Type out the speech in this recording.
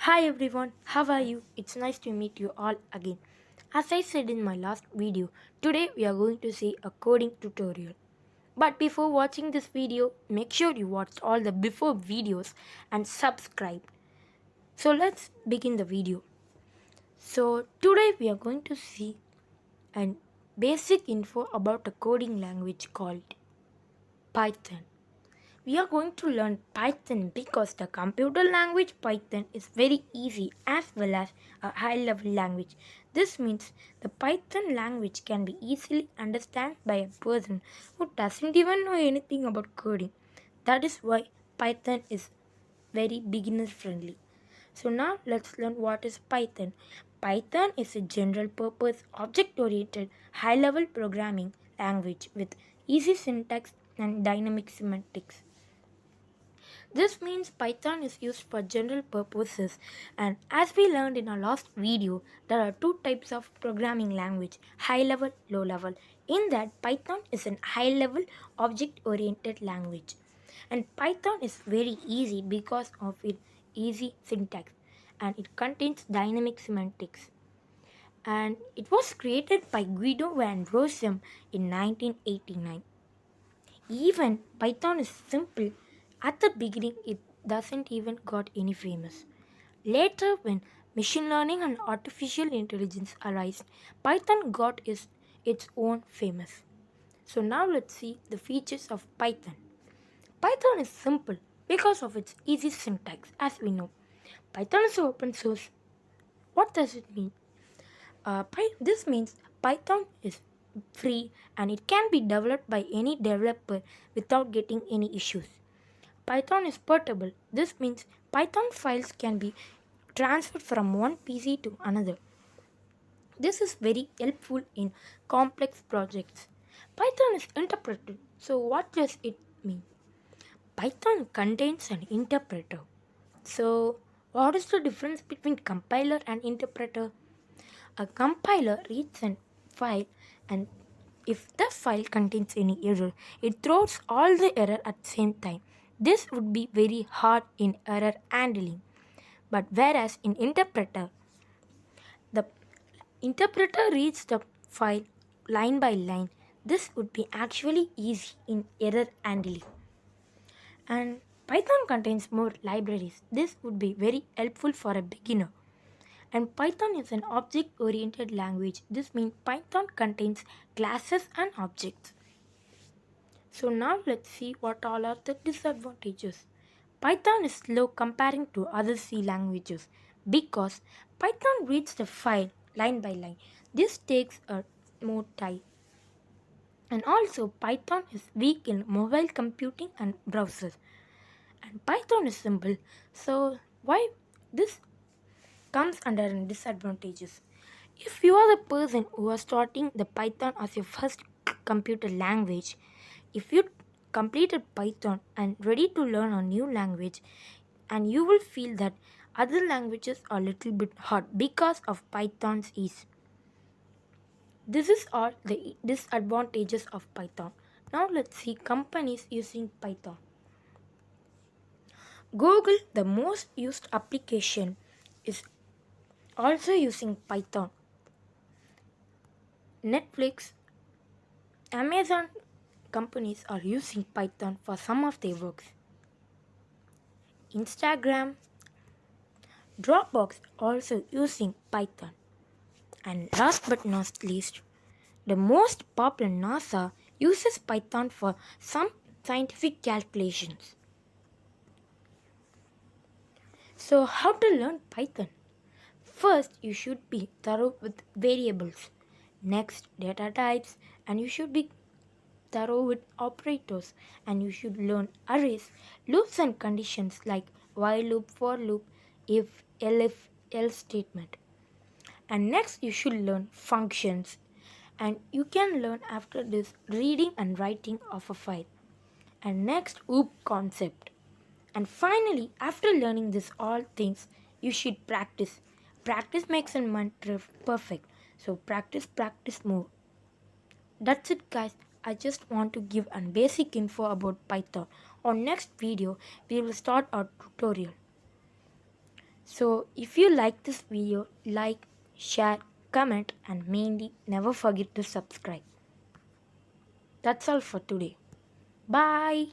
Hi everyone, how are you? It's nice to meet you all again. As I said in my last video, today we are going to see a coding tutorial. But before watching this video, make sure you watched all the before videos and subscribe. So let's begin the video. So today we are going to see an basic info about a coding language called Python. We are going to learn Python because the computer language Python is very easy as well as a high level language. This means the Python language can be easily understood by a person who doesn't even know anything about coding. That is why Python is very beginner friendly. So now let's learn what is Python. Python is a general purpose object oriented high level programming language with easy syntax and dynamic semantics. This means Python is used for general purposes, and as we learned in our last video, there are two types of programming language, high level, low level. In that, Python is an high level object oriented language, and Python is very easy because of its easy syntax, and it contains dynamic semantics. And it was created by Guido van Rossum in 1989. Even Python is simple. At the beginning, it doesn't even got any famous. Later, when machine learning and artificial intelligence arise, Python got its own famous. So now let's see the features of Python. Python is simple because of its easy syntax, as we know. Python is open source. What does it mean? This means Python is free and it can be developed by any developer without getting any issues. Python is portable. This means Python files can be transferred from one PC to another. This is very helpful in complex projects. Python is interpreted. So what does it mean? Python contains an interpreter. So what is the difference between compiler and interpreter? A compiler reads a file, and if the file contains any error, it throws all the error at the same time. This would be very hard in error handling. But whereas in interpreter, the interpreter reads the file line by line. This would be actually easy in error handling. And Python contains more libraries. This would be very helpful for a beginner. And Python is an object oriented language. This means Python contains classes and objects. So now let's see what all are the disadvantages. Python is slow comparing to other C languages because Python reads the file line by line. This takes a more time. And also Python is weak in mobile computing and browsers. And Python is simple. So why this comes under disadvantages? If you are the person who are starting the Python as your first computer language, if you completed Python and ready to learn a new language, and you will feel that other languages are a little bit hard because of Python's ease. This is all the disadvantages of Python. Now let's see companies using Python. Google, the most used application, is also using Python. Netflix, Amazon companies are using Python for some of their works. Instagram, Dropbox also using Python. And last but not least, the most popular NASA uses Python for some scientific calculations. So how to learn Python? First, you should be thorough with variables. Next, data types, and you should be thorough with operators, and you should learn arrays, loops and conditions like while loop, for loop, if, else statement. And next you should learn functions, and you can learn after this reading and writing of a file. And next OOP concept. And finally, after learning this all things, you should practice. Practice makes a man perfect. So practice more. That's it guys. I just want to give a basic info about Python. On next video, we will start our tutorial. So if you like this video, like, share, comment, and mainly never forget to subscribe. That's all for today. Bye.